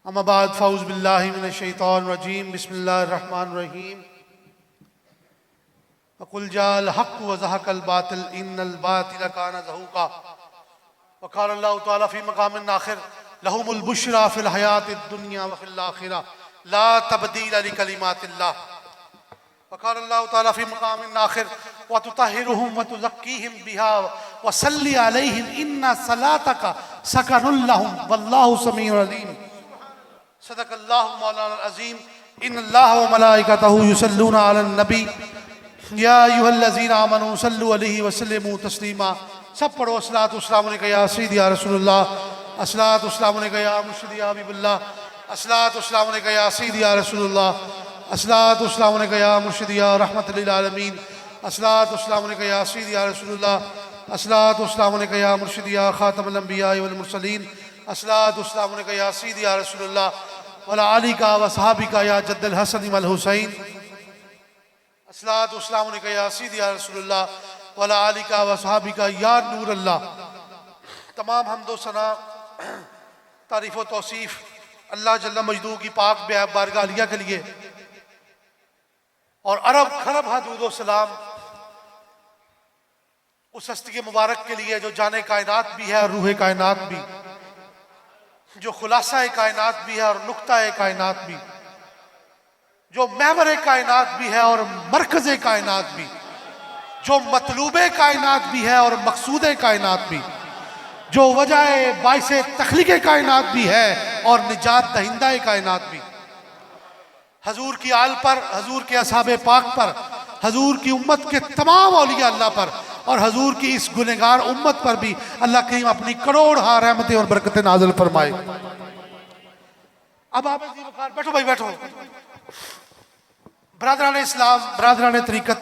अम्मा बाद फ़ऊज़ बिल्लाहि मिनश शैतानिर रजीम बिस्मिल्लाहिर रहमानिर रहीम वक़ुल जाअल हक़्क़ु व ज़हक़ल बातिल इन्नल बातिल काना ज़हूक़ा व क़ाला अल्लाहु तआला फ़ी मक़ामिन आख़िर लहुमुल बुश्रा फ़िल हयातिद दुनिया व फ़िल आख़िरह ला तब्दील लिकलिमातिल्लाह व क़ाला अल्लाहु तआला फ़ी मक़ामिन आख़िर व तुतहिरुहुम व तुज़क्कीहिम बिहा व सल्लि अलैहिम इन्ना सलातका सकनुल लहुम वल्लाहु समीउन अलीम। सदक़ल्लाहु मौलाना अज़ीम। इन्नल्लाह व मलाइकतहु युसल्लूना अलन नबी या अय्युहल्लज़ीना आमनू सल्लु अलैहि व सल्लिमू तस्लीमा। सब पढ़ो अस्सलातु वस्सलामु अलैका या सय्यदी या रसूलल्लाह, अस्सलातु वस्सलामु अलैका या मुर्शिदी या हबीबल्लाह, अस्सलातु वस्सलामु अलैका या सय्यदी या रसूलल्लाह, अस्सलातु वस्सलामु अलैका या मुर्शिदी या रहमतल लिल आलमीन, अस्सलातु वस्सलामु अलैका या सय्यदी या रसूलल्लाह, अस्सलातु वस्सलामु अलैका या मुर्शिदी या खातमुल अंबिया वल मुरसलीन, अस्सलातु वस्सलामु अलैका या सय्यदी या रसूलल्लाह वला आलिका व सहाबिका या जद्दल हसन वल हुसैन, अस्सलातु वस्सलामु अलैका या सय्यदी या रसूलल्लाह वला आलिका व सहाबिका या नूर अल्लाह। तमाम हम्दो सना तारीफ़ व तौसीफ़ अल्लाह जल्ल मजदू की पाक बारगाह अलिया के लिए और अरब खरब हदूद सलाम उस हस्ती के मुबारक के लिए जो जाने कायनात भी है और रूह कायनात भी, जो खुलासा कायनात भी है और नुक्ता कायनात भी, जो महवर कायनात भी है और मरकज़ कायनात भी, जो मतलूब कायनात भी है और मकसूद कायनात भी, जो वजह बाइस तख्लीक कायनात भी है और निजात दहिंदा कायनात भी। हजूर की आल पर, हजूर के असहाबे पाक पर, हजूर की उम्मत के तमाम औलिया अल्लाह पर और हजूर की इस गुनहगार उम्मत पर भी अल्लाह करीम अपनी करोड़ हार रहमतें और बरकतें नाज़िल फरमाए। अब आप बैठो भाई बैठो। बरादरान इस्लाम, बरादरान तरीक़त,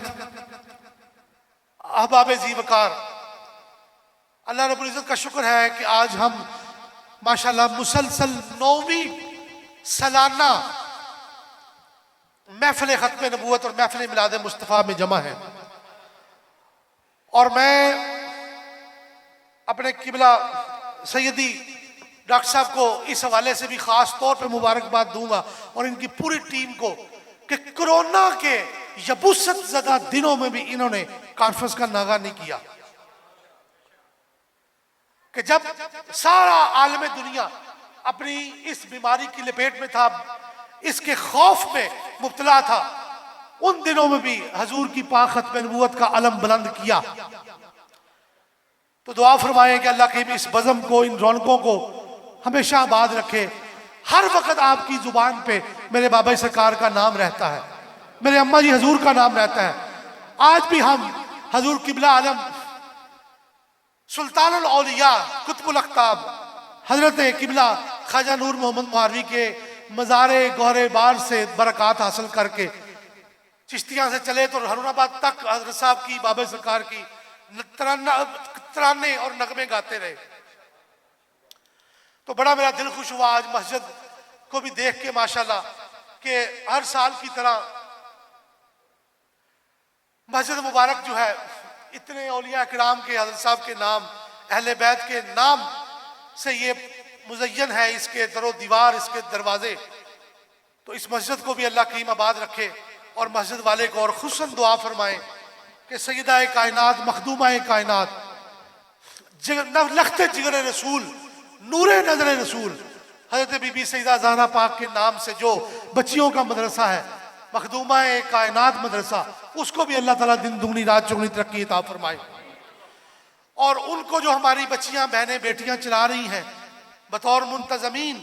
अहबाब ज़ी वक़ार, अल्लाह रब्बुल इज़्ज़त का शुक्र है कि आज हम माशाअल्लाह मुसलसल 9वीं सालाना महफ़िल ख़त्म नबूवत और महफ़िल मिलाद मुस्तफ़ा में जमा है। और मैं अपने किबला सैयदी डॉक्टर साहब को इस हवाले से भी ख़ास तौर पे मुबारकबाद दूंगा और इनकी पूरी टीम को कि कोरोना के यबूसत ज़दा दिनों में भी इन्होंने कॉन्फ्रेंस का नागा नहीं किया, कि जब सारा आलम दुनिया अपनी इस बीमारी की लपेट में था, इसके खौफ में मुब्तला था, उन दिनों में भी हजूर की पाक खत्म नबूवत का अलम बुलंद किया। तो दुआ फरमाएं कि अल्लाह के इस बज़म को, इन रौनकों को हमेशा आबाद रखे। हर वक्त आपकी जुबान पे मेरे बाबा सरकार का नाम रहता है, मेरे अम्मा जी हजूर का नाम रहता है। आज भी हम हजूर किबला आलम सुल्तानुल औलिया कुतुबुल अख्ताब हजरत किबला ख्वाजा नूर मोहम्मद मुहारवी के मज़ारे गौहरे बार से बरक़ात हासिल करके चिश्तियाँ से चले तो हरुणाबाद तक हजरत साहब की, बाबा सरकार की तराने और नगमे गाते रहे। तो बड़ा मेरा दिल खुश हुआ आज मस्जिद को भी देख के माशाल्लाह कि हर साल की तरह मस्जिद मुबारक जो है इतने औलिया किराम के, हजरत साहब के नाम, अहले बैत के नाम से ये मुज़य्यन है, इसके दरो दीवार, इसके दरवाजे। तो इस मस्जिद को भी अल्लाह करीम आबाद रखे और मस्जिद वाले को और खुशन दुआ फरमाएं कि सैयदा कायनात, मखदूमा कायनात, लख्ते जिगर रसूल, नूरे नजर रसूल हजरत बीबी सैयदा ज़हरा पाक के नाम से जो बच्चियों का मदरसा है, मखदूमा कायनात मदरसा, उसको भी अल्लाह ताला दिन दुगनी रात चौगुनी तरक्की अता फरमाए। और उनको जो हमारी बच्चियां, बहनें, बेटियां चला रही हैं बतौर मुंतज़मीन,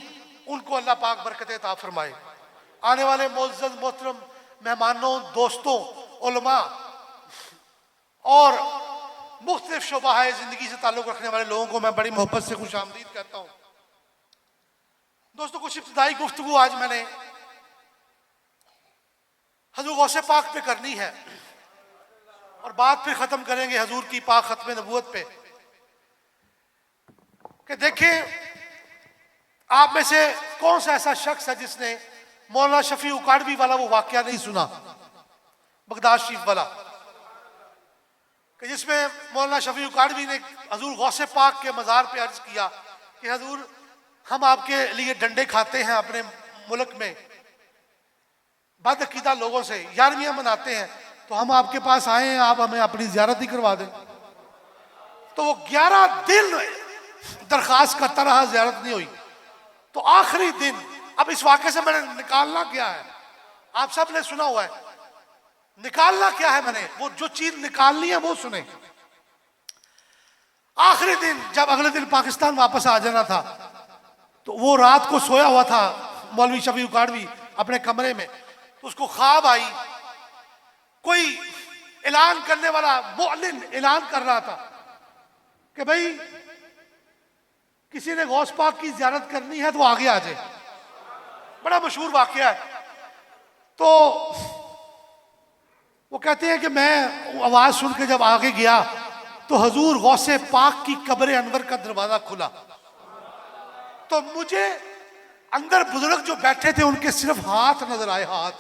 उनको अल्लाह पाक बरकतें अता फरमाए। आने वाले मोअज़्ज़ज़ मोहतरम मेहमानों, दोस्तों, उलमा और मुख्तलिफ शोबा है ज़िंदगी से ताल्लुक़ रखने वाले लोगों को मैं बड़ी मोहब्बत से खुश आमदीद कहता हूँ। दोस्तों, कुछ इब्तिदाई गुफ्तगू आज मैंने हजूर गौसे पाक पे करनी है और बात फिर ख़त्म करेंगे हजूर की पाक खत्म नबूवत पे। कि देखें, आप में से कौन सा ऐसा शख्स है जिसने मौलाना शफी उकाड़वी वाला वो वाकया नहीं सुना, बगदाद शरीफ वाला, कि जिसमें मौलाना शफी उकाड़वी ने हजूर गौसे पाक के मज़ार पे अर्ज किया कि हजूर हम आपके लिए डंडे खाते हैं अपने मुल्क में, बदअकीदा लोगों से यारवियां मनाते हैं, तो हम आपके पास आए हैं, आप हमें अपनी ज़ियारत ही करवा दें। तो वो 11 दिन दरखास्त करता रहा, ज़ियारत नहीं हुई। तो आखिरी दिन, अब इस वाक़े से मैंने निकालना क्या है, आप सब ने सुना हुआ है, निकालना क्या है मैंने, वो जो चीज निकालनी है वो सुने। आखिरी दिन जब अगले दिन पाकिस्तान वापस आ जाना था, तो वो रात को सोया हुआ था मौलवी शफी उकाड़वी अपने कमरे में, तो उसको ख्वाब आई, कोई ऐलान करने वाला मुअल्लिन ऐलान कर रहा था कि भाई किसी ने गौस पाक की ज़ियारत करनी है तो आगे आ जाए। बड़ा मशहूर वाकया है। तो वो कहते हैं कि मैं आवाज सुन के जब आगे गया तो हजूर गौसे पाक की कब्र अनवर का दरवाजा खुला, तो मुझे अंदर बुजुर्ग जो बैठे थे उनके सिर्फ हाथ नजर आए, हाथ।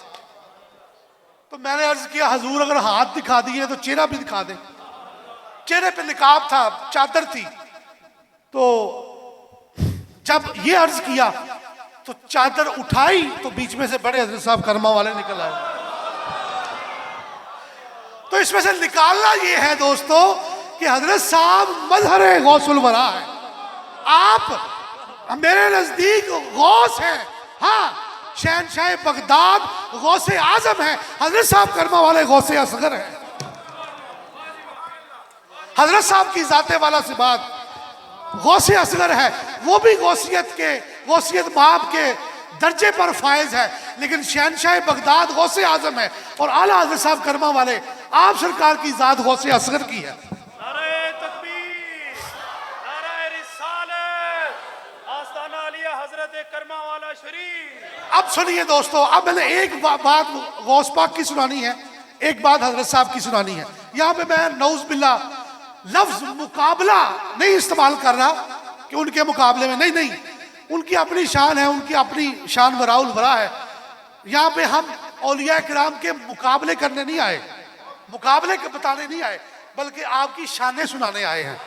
तो मैंने अर्ज किया हजूर अगर हाथ दिखा दिए तो चेहरा भी दिखा दे। चेहरे पे निकाब था, चादर थी। तो जब ये अर्ज किया तो चादर उठाई तो बीच में से बड़े हजरत साहब करमा वाले निकल आए। तो इसमें से निकालना ये है दोस्तों कि हजरत साहब मजहर गौसुल वरा है, आप मेरे नजदीक गौस हैं। हाँ, शहनशाह बगदाद गौसे आजम है, हजरत साहब करमा वाले गौसे असगर है। हजरत साहब की जाते वाला से बात गौसे असगर है, वो भी गौसियत बाप के दर्जे पर फायज है, लेकिन शहनशाह बगदाद गौसे आजम है और आला हजरत साहब करमा वाले आप सरकार की जात गौसे असगर की है। नारे तकबीर, नारे रिसालत, आस्ताना आलिया हजरत करमा वाला शरीफ। अब सुनिए दोस्तों, अब मैंने एक बात गौस पाक की सुनानी है, एक बात हजरत साहब की सुनानी है। यहाँ पे मैं नौज बिल्ला लफ्ज मुकाबला नहीं इस्तेमाल कर रहा कि उनके मुकाबले में, नहीं, उनकी अपनी शान है, उनकी अपनी शान वराउल वरा है। यहाँ पे हम औलिया किराम के मुकाबले करने नहीं आए, मुकाबले के बताने नहीं आए, बल्कि आपकी शानें सुनाने आए हैं,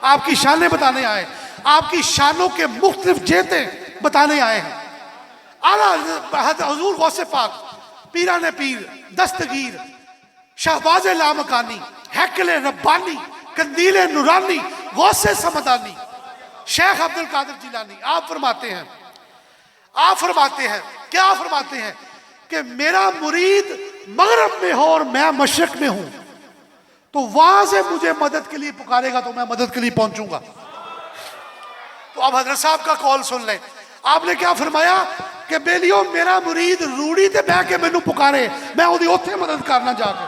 आपकी शानें बताने आए, आपकी शानों के मुख्तलिफ जेतें बताने आए हैं। आला हुजूर गौसे पाक, पीराने पीर, दस्तगीर, शहबाज लामकानी, हैकल रब्बानी, कंदील नूरानी, गौसे समदानी, शेख अब्दुल कादिर जिलानी, आप फरमाते हैं क्या फरमाते हैं कि मेरा मुरीद मगरब में हो और मैं मशरक में हूं, तो वहां से मुझे मदद के लिए पुकारेगा तो मैं मदद के लिए पहुंचूंगा। तो अब हजरत साहब का कॉल सुन लें। आपने क्या फरमाया कि बेलियो मेरा मुरीद रूड़ी ते बह के मैनू पुकारे, मैं उहदी उत्थे मदद करना जाके।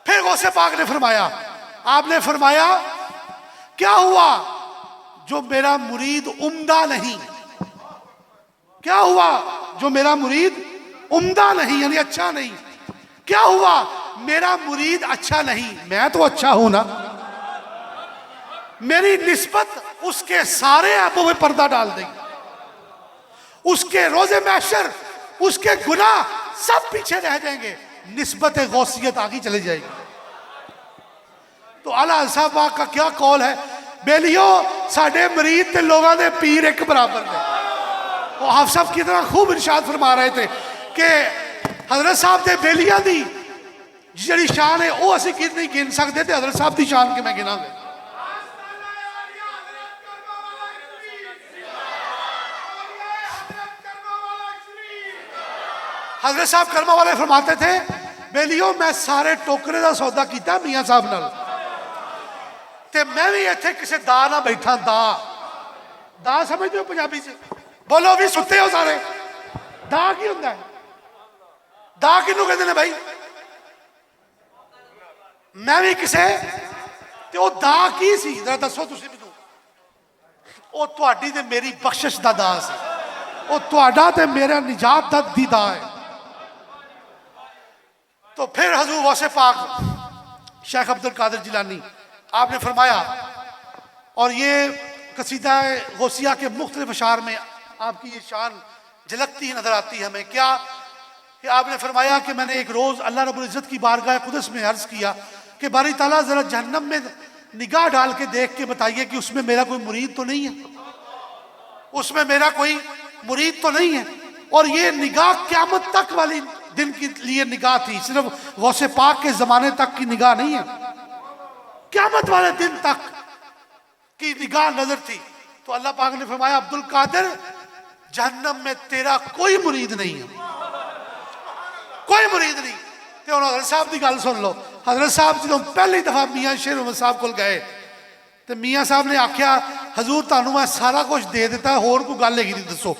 फिर गौसे पाक ने फरमाया, आपने फरमाया क्या हुआ जो मेरा मुरीद उम्दा नहीं, क्या हुआ जो मेरा मुरीद उम्दा नहीं, यानी अच्छा नहीं, क्या हुआ मेरा मुरीद अच्छा नहीं, मैं तो अच्छा हूं ना। मेरी निस्बत उसके सारे ऐपों में पर्दा डाल देगी, उसके रोजे महशर उसके गुनाह सब पीछे रह जाएंगे, निस्बत गौसियत आगे चली जाएगी। तो आला साहब का क्या कौल है, बेलियो साडे मरीद ते लोगों के पीर एक बराबर ने। वो आप साहब कितना खूब इरशाद फरमा रहे थे कि हजरत साहब के बेलिया दी जी शान है वो असी नहीं गिन सकते, थे हजरत साहब की शान कि मैं गिनांगे। हजरत साहब करमा वाले फरमाते थे, बेलियो मैं सारे टोकरे का सौदा किया मियाँ साहब नाल, ते मैं भी इत्थे किसी दा ना बैठा, दा समझते हो पंजाबी से, बोलो भी सुते हो सारे, दा की होंदा है, दा किनू कहते हैं भाई, मैं भी किसे, ते ओ दा की सी जरा दसो तुसीं मैनूं। ओ तुहाडी ते मेरी बख्शिश दा दा सी, ओ तुहाडा ते मेरा निजात दा दी दा है। तो फिर हजूर गौसे पाक शेख अब्दुल कादिर जिलानी आपने फरमाया, और ये कसीदा गौसिया के मुख्तलिफ अशार में आपकी ये शान झलकती ही नजर आती है हमें। क्या कि आपने फरमाया कि मैंने एक रोज अल्लाह रब्बुल इज्जत की बारगाह कुदस में अर्ज किया कि बारी ताला जरा जहन्नम में निगाह डाल के देख के बताइए कि उसमें मेरा कोई मुरीद तो नहीं है, उसमें मेरा कोई मुरीद तो नहीं है। और ये निगाह क़यामत तक वाली दिन के लिए निगाह थी, सिर्फ गौसे पाक के जमाने तक की निगाह नहीं है, क़यामत वाले दिन तक की निगाह नजर थी। तो अल्लाह पाक ने फरमाया अब्दुल कादिर जहन्नम में तेरा कोई मुरीद नहीं है, कोई मुरीद नहीं। तो हजरत साहब की गल सुन लो। हजरत साहब जो पहली दफा मियाँ शेर अहमद साहब को गए तो मियाँ साहब ने आख्या हजूर तुहानू मैं सारा कुछ दे दिता है, होर कोई गल हैगी दसो।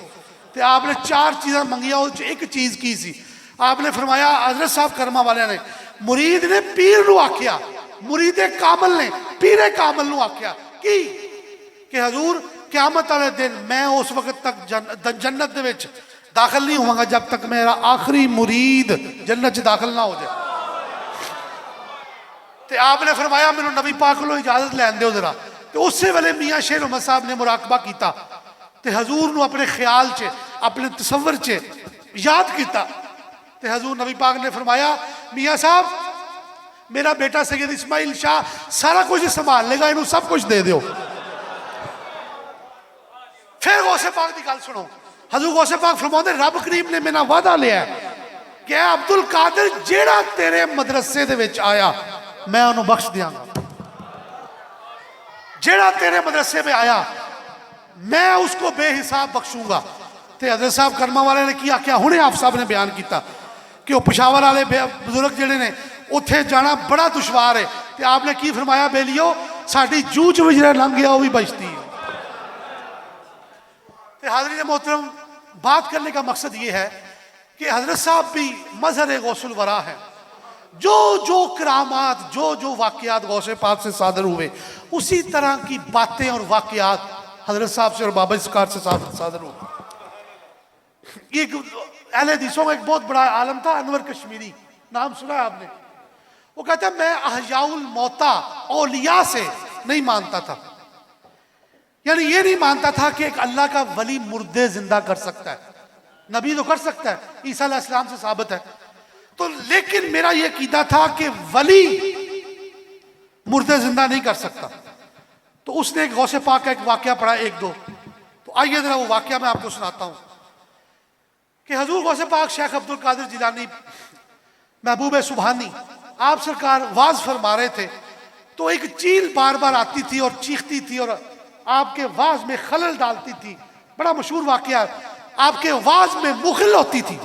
तो आपने 4 चीज़ां मंगिया, उस एक चीज़ की सी। आपने फरमाया हजरत साहब कर्मा वाले ने मुरीद ने पीर नू आख्या, मुरीदे कामल ने पीरे कामल नू आख्या कि हजूर क़यामत वाले दिन मैं उस वक्त तक जन्नत दे विच दाखिल नहीं होवांगा जब तक मेरा आखिरी मुरीद जन्नत च दाखिल ना हो जाए। तो आपने फरमाया मैनू नबी पाक को इजाजत लैन दो जरा। तो उस वेले मियाँ शेर अहमद साहब ने मुराकबा किया तो हजूर नू अपने ख्याल च अपने तसव्वुर च याद किया। तो हजूर नबी पाक ने फरमाया मियाँ साहब मेरा बेटा सैयद इस्माइल शाह सारा कुछ संभाल लेगा, इनू सब कुछ दे दो। फिर गौसे पाक की गल सुनो। हजूर गौसे पाक फरमाते रब करीम ने मेरा वादा लिया कि अब्दुल कादिर जेड़ा तेरे मदरसे दे विच आया मैं उन्होंने बख्श दियांगा, जेड़ा तेरे मदरसे में आया मैं उसको बेहिसाब बख्शूंगा। तो हजरत साहब कर्मा वाले ने किया क्या हुणे आप साहब ने बयान किया कि वह पिशावर वाले बुजुर्ग जेड़े ने उत्थे जाना बड़ा दुश्वार है। तो आपने की फरमाया बेलियो साडी जूझ विच लंघ गया वो भी बचती है। तो हाज़रीन मोहतरम बात करने का मकसद ये है कि हजरत साहब भी मजहर गौसुल वरा है। जो जो करामात जो जो वाकयात गौसे पाक से सादर हुए उसी तरह की बातें और वाकयात हजरत साहब से और बाबा सरकार से सादर हुए। ये अहले हदीसों का एक बहुत बड़ा आलम था अनवर कश्मीरी, नाम सुना है आपने? वो कहता है मैं अहयाउल मौता औलिया से नहीं मानता था, यानी ये नहीं मानता था कि एक अल्लाह का वली मुर्दे जिंदा कर सकता है। नबी तो कर सकता है, ईसा अलैहिस्सलाम से साबित है। तो लेकिन मेरा यह कीदा था कि वली मुर्दे जिंदा नहीं कर सकता। तो उसने एक गौसे पाक का एक वाकया पढ़ा एक दो, तो आइए जरा वो वाकया मैं आपको सुनाता हूं कि हजूर गौसे पाक शेख अब्दुल कादिर जिलानी महबूब सुबहानी आप सरकार वाज फरमा रहे थे। तो एक चील बार बार आती थी और चीखती थी और आपके वाज में खलल डालती थी। बड़ा मशहूर वाकया, आपके वाज में मुखल होती थी।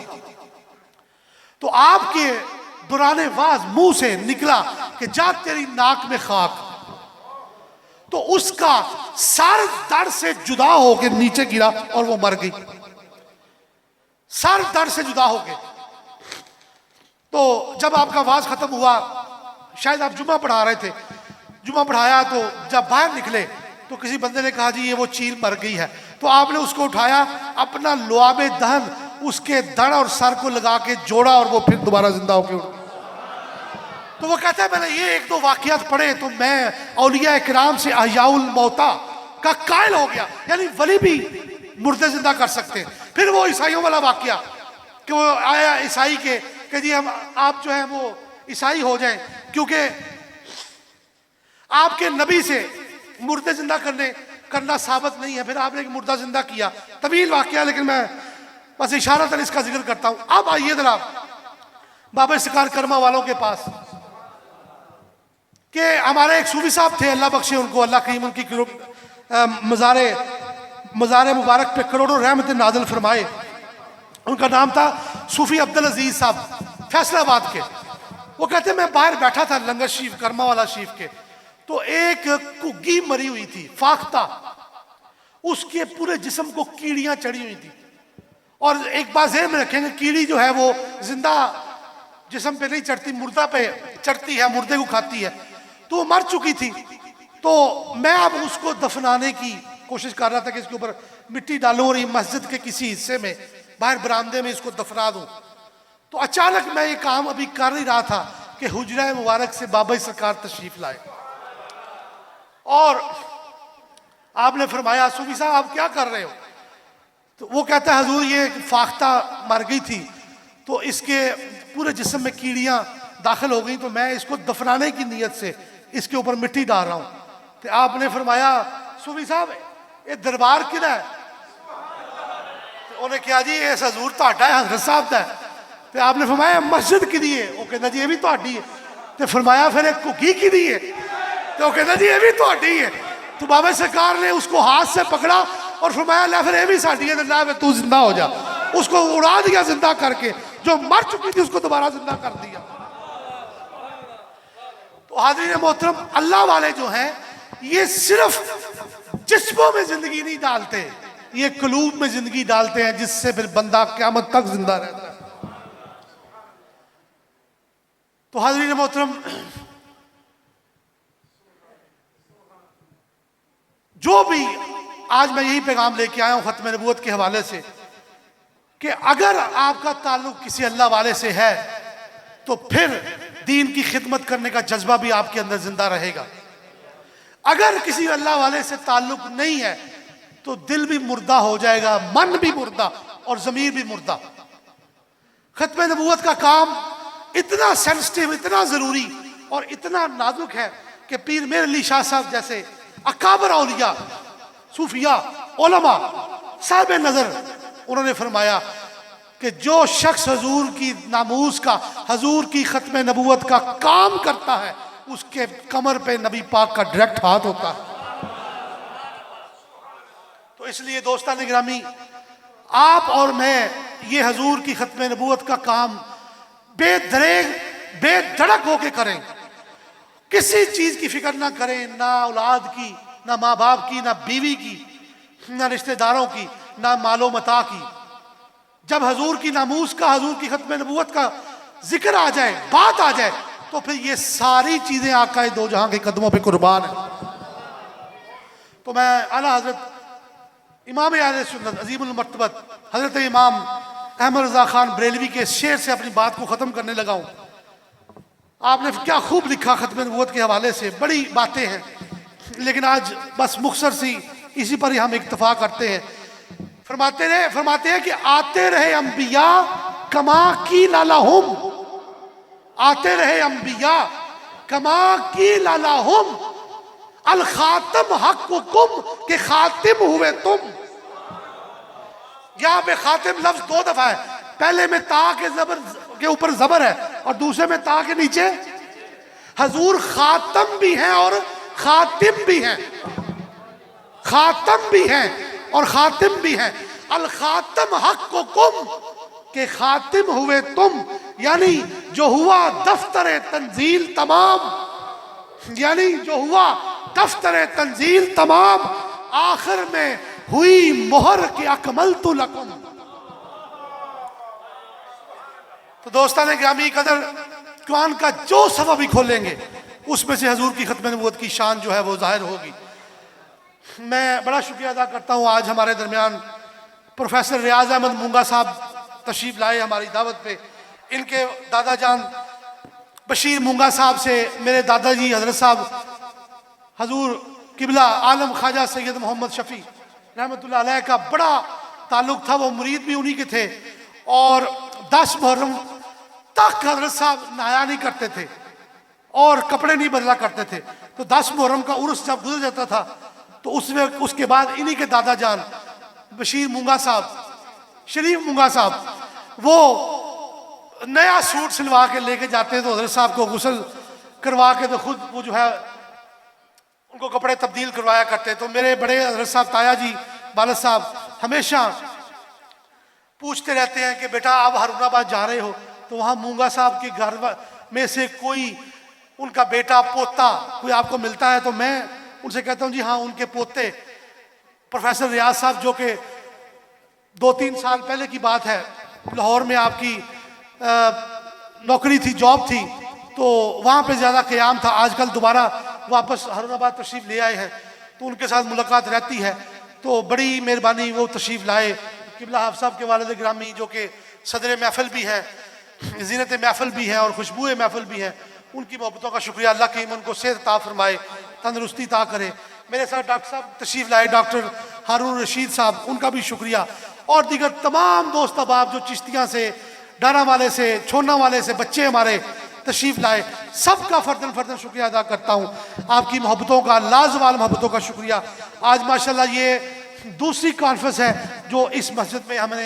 तो आपके दुराने वाज मुंह से निकला कि जा तेरी नाक में खाक। तो उसका सर दर्द से जुदा होकर नीचे गिरा और वो मर गई, सर दर्द से जुदा हो गए। तो जब आपका वाज खत्म हुआ, शायद आप जुमा पढ़ा रहे थे, जुमा पढ़ाया तो जब बाहर निकले तो किसी बंदे ने कहा जी ये वो चील मर गई है। तो आपने उसको उठाया, अपना लुआबे दहन उसके धड़ और सर को लगा के जोड़ा और वो फिर दोबारा जिंदा होके उठ। तो वो कहता है मैंने ये एक दो वाकयात पढ़े तो मैं औलिया इकराम से अहयाउल मौता का कायल हो गया, यानी वली भी मुर्दे जिंदा कर सकते हैं। फिर वो ईसाइयों वाला वाकया कि वो आया ईसाई के कि जी हम आप जो है वो ईसाई हो जाएं क्योंकि आपके नबी से मुर्दे जिंदा करना साबित नहीं है। फिर आपने एक मुर्दा जिंदा किया, तवील वाकया, लेकिन मैं बस इशारतन इसका जिक्र करता हूं। अब आइए जरा बाबा सरकार कर्मा वालों के पास कि हमारे एक सूफी साहब थे, अल्लाह बख्शे उनको, अल्लाह करीम उनकी मज़ार मुबारक पे करोड़ों रहमत नाज़िल फरमाए। उनका नाम था सूफी अब्दुल अजीज साहब फैसलाबाद के। वो कहते मैं बाहर बैठा था लंगर शरीफ कर्मा वाला शरीफ के, तो एक कुग्गी मरी हुई थी फाख्ता, उसके पूरे जिस्म को कीड़ियां चढ़ी हुई थी। और एक बात ज़हन में रखेंगे, कीड़ी जो है वो जिंदा जिस्म पे नहीं चढ़ती, मुर्दा पे चढ़ती है, मुर्दे को खाती है। तो वो मर चुकी थी। तो मैं अब उसको दफनाने की कोशिश कर रहा था कि इसके ऊपर मिट्टी डालूं और ये मस्जिद के किसी हिस्से में बाहर बरामदे में इसको दफना दूं। तो अचानक मैं ये काम अभी कर ही रहा था कि हुजरा मुबारक से बाबा सरकार तशरीफ लाए और आपने फरमाया सूफी साहब आप क्या कर रहे हो? तो वो कहता है हजूर ये फाख्ता मर गई थी तो इसके पूरे जिस्म में कीड़ियां दाखिल हो गई, तो मैं इसको दफनाने की नीयत से इसके ऊपर मिट्टी डाल रहा हूं। तो आपने फरमाया सूफी साहब ये दरबार किदा है? तो उन्हें कहा जी इस हजूर ਤੁਹਾਡਾ है हजरत साहब का है। तो आपने फरमाया मस्जिद किदी है? वो कहता जी ये भी ਤੁਹਾਡੀ है। तो फरमाया फिर एक घुग्गी किदी है? तो वो कहता जी ये भी ਤੁਹਾਡੀ है। तो बाबा सरकार ने उसको हाथ से पकड़ा और फरमाया ला फिर ये भी साडी है, ला फिर तू जिंदा हो जा। उसको उड़ा दिया जिंदा करके, जो मर चुकी थी उसको दोबारा जिंदा कर दिया। तो हाज़रीन मोहतरम, अल्लाह वाले जो हैं ये सिर्फ जिस्मों में जिंदगी नहीं डालते, ये कलूब में जिंदगी डालते हैं, जिससे फिर बंदा क़यामत तक जिंदा रहता है। तो हाज़रीन मोहतरम, जो भी आज मैं यही पैगाम लेके आया हूं खत्म नबूवत के हवाले से कि अगर आपका ताल्लुक किसी अल्लाह वाले से है तो फिर दीन की खिदमत करने का जज्बा भी आपके अंदर जिंदा रहेगा। अगर किसी अल्लाह वाले से ताल्लुक नहीं है तो दिल भी मुर्दा हो जाएगा, मन भी मुर्दा और ज़मीर भी मुर्दा। खत्म नबूवत का काम इतना सेंसिटिव, इतना ज़रूरी और इतना नाजुक है कि पीर मेर अली शाह साहब जैसे अकाबर औलिया, सूफिया, उलमा, साहिब नज़र, उन्होंने फरमाया कि जो शख्स हजूर की नामूस का, हजूर की खत्म नबूवत का काम करता है उसके कमर पे नबी पाक का डायरेक्ट हाथ होता है। तो इसलिए दोस्तान गिरामी, आप और मैं ये हजूर की खत्म नबूवत का काम बेदरेग बेधड़क होके करें, किसी चीज की फिक्र ना करें, ना औलाद की, ना माँ बाप की, ना बीवी की, ना रिश्तेदारों की, ना मालो मता की। जब हजूर की नामूस का, हजूर की खत्म नबूवत का जिक्र आ जाए, बात आ जाए, तो फिर ये सारी चीजें आका दो जहां के कदमों पे कुर्बान है। तो मैं आला हजरत इमाम आले सुन्नत अजीमुल मर्तबत हजरत इमाम अहमद रजा खान बरेलवी के शेर से अपनी बात को ख़त्म करने लगा हूँ। आपने क्या खूब लिखा खत्म नबूवत के हवाले से, बड़ी बातें हैं, लेकिन आज बस मुख्तसर सी इसी पर ही हम इक्तफा करते हैं। फरमाते हैं कि आते रहे अंबिया कमा की लालाहुम, आते रहे अंबिया कमा की लालाहुम, अल खातम हक़्क़ुकुम के खातिम हुए तुम। यहाँ पे खातिम लफ्ज दो दफा है, पहले में ता के जबर के ऊपर जबर है और दूसरे में ता के नीचे। हजूर खातम भी हैं और खातिम भी हैं, खातम भी हैं और खातिम भी हैं। अल खातम हक़्क़ुकुम के खातिम हुए तुम, यानी जो हुआ दफ्तर तंजील तमाम, यानी जो हुआ दफ्तर तंजील तमाम, आखिर में हुई मोहर के अकमलतु लकुम। तो दोस्तान गिरामी कदर, कुरान का जो सबब भी खोलेंगे उसमें से हजूर की खत्म नबूवत की शान जो है वो जाहिर होगी। मैं बड़ा शुक्रिया अदा करता हूँ, आज हमारे दरमियान प्रोफेसर रियाज अहमद मूंगा साहब तशरीफ लाए हमारी दावत पे। इनके दादा जान बशीर मूंगा साहब से मेरे दादाजी हजरत साहब हजूर किबला आलम ख्वाजा सैयद मोहम्मद शफी रहमतुल्लाह अलैह का बड़ा ताल्लुक था, वो मुरीद भी उन्हीं के थे। और 10 मुहर्रम तक हजरत साहब नहाया नहीं करते थे और कपड़े नहीं बदला करते थे। तो 10 मुहर्रम का उर्स जब गुजर जाता था तो उसके बाद इन्हीं के दादा जान बशीर मूंगा साहब, शरीफ मूंगा साहब, वो नया सूट सिलवा के लेके जाते तो हजरत साहब को गुस्ल करवा के तो खुद वो जो है उनको कपड़े तब्दील करवाया करते। तो मेरे बड़े हजरत साहब ताया जी बालद साहब हमेशा पूछते रहते हैं कि बेटा आप हारूनाबाद जा रहे हो तो वहाँ मूंगा साहब के घर में से कोई उनका बेटा पोता कोई आपको मिलता है? तो मैं उनसे कहता हूँ जी हाँ, उनके पोते प्रोफेसर रियाज साहब, जो कि 2-3 साल पहले की बात है, लाहौर में आपकी नौकरी थी, जॉब थी, तो वहाँ पे ज़्यादा क़याम था। आजकल दोबारा वापस हारूनाबाद तशरीफ़ ले आए हैं, तो उनके साथ मुलाकात रहती है। तो बड़ी मेहरबानी, वो तशरीफ़ लाए। किबला हाफ़ साहब के वालिद गिरामी जो कि सदर महफिल भी हैं, ज़ीनत महफिल भी हैं और खुशबू महफिल भी हैं, उनकी मोहब्बतों का शुक्रिया। अल्लाह की उनको सेहत अता फरमाए, तंदरुस्ती अता करे। मेरे साथ डॉक्टर साहब तशरीफ़ लाए, डॉक्टर हारून रशीद साहब, उनका भी शुक्रिया। और दीगर तमाम दोस्त अहबाब जो चिश्तियाँ से, डारा वाले से, छोना वाले से, बच्चे हमारे तशरीफ़ लाए। सबका फ़र्दन फ़र्दन शुक्रिया अदा करता हूँ, आपकी मोहब्बतों का, लाजवाल मोहब्बतों का शुक्रिया। आज माशाल्लाह ये दूसरी कॉन्फ्रेंस है जो इस मस्जिद में हमने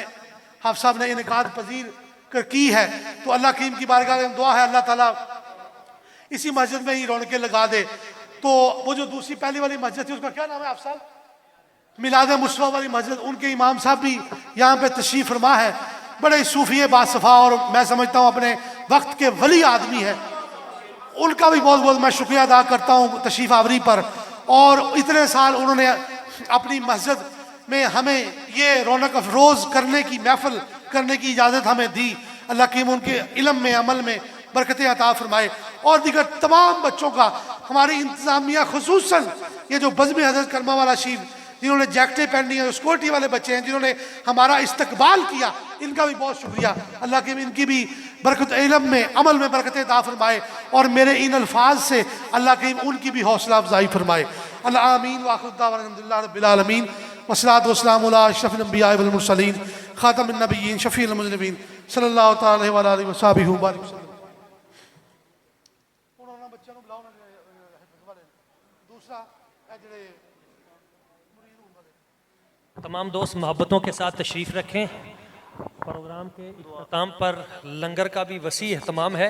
हाफ़ साहब ने इनेकाद पजीर की है। तो अल्लाह करीम की बारगाह में दुआ है अल्लाह ताला इसी मस्जिद में ही रौनकें लगा दे। तो वो जो दूसरी पहली वाली मस्जिद थी उसका क्या नाम है हाफ़ साहब? मिलाद मुस्तफ़ा वाली मस्जिद, उनके इमाम साहब भी यहाँ पे तशरीफ़ फरमा है। बड़े सूफी बासफ़ा और मैं समझता हूँ अपने वक्त के वली आदमी है। उनका भी बहुत बहुत मैं शुक्रिया अदा करता हूँ तशरीफ़ आवरी पर। और इतने साल उन्होंने अपनी मस्जिद में हमें ये रौनक अफरोज़ करने की, महफिल करने की इजाज़त हमें दी। अल्लाह कीम उनके इल्म में, अमल में बरकतें अता फरमाए। और दीगर तमाम बच्चों का, हमारी इंतज़ामिया खुसूसन ये जो बज़्म हज़रत करमा वाला शीर जिन्होंने जैकेटें पहनी हैं, सिक्योरिटी वाले बच्चे हैं जिन्होंने हमारा इस्तकबाल किया, इनका भी बहुत शुक्रिया। अल्लाह की इनकी भी बरकत, इल्म में, अमल में बरकतें अता फरमाए। और मेरे इन अल्फाज से अल्लाह की उनकी भी हौसला अफजाई फरमाए। अल्लाह आमीन। वाखिर दावाना अल्हम्दुलिल्लाह रब्बिल आलमीन वस्सलातु वस्सलामु अला अशरफिल अंबिया वल मुरसलीन खातमुन नबिय्यीन शफीउल मुज़निबीन सल्लल्लाहु तआला अलैहि वसल्लम व बारिक वसल्लम। तमाम दोस्त मोहब्बतों के साथ तशरीफ़ रखें। प्रोग्राम के इख्तिताम पर लंगर का भी वसी अहतमाम है।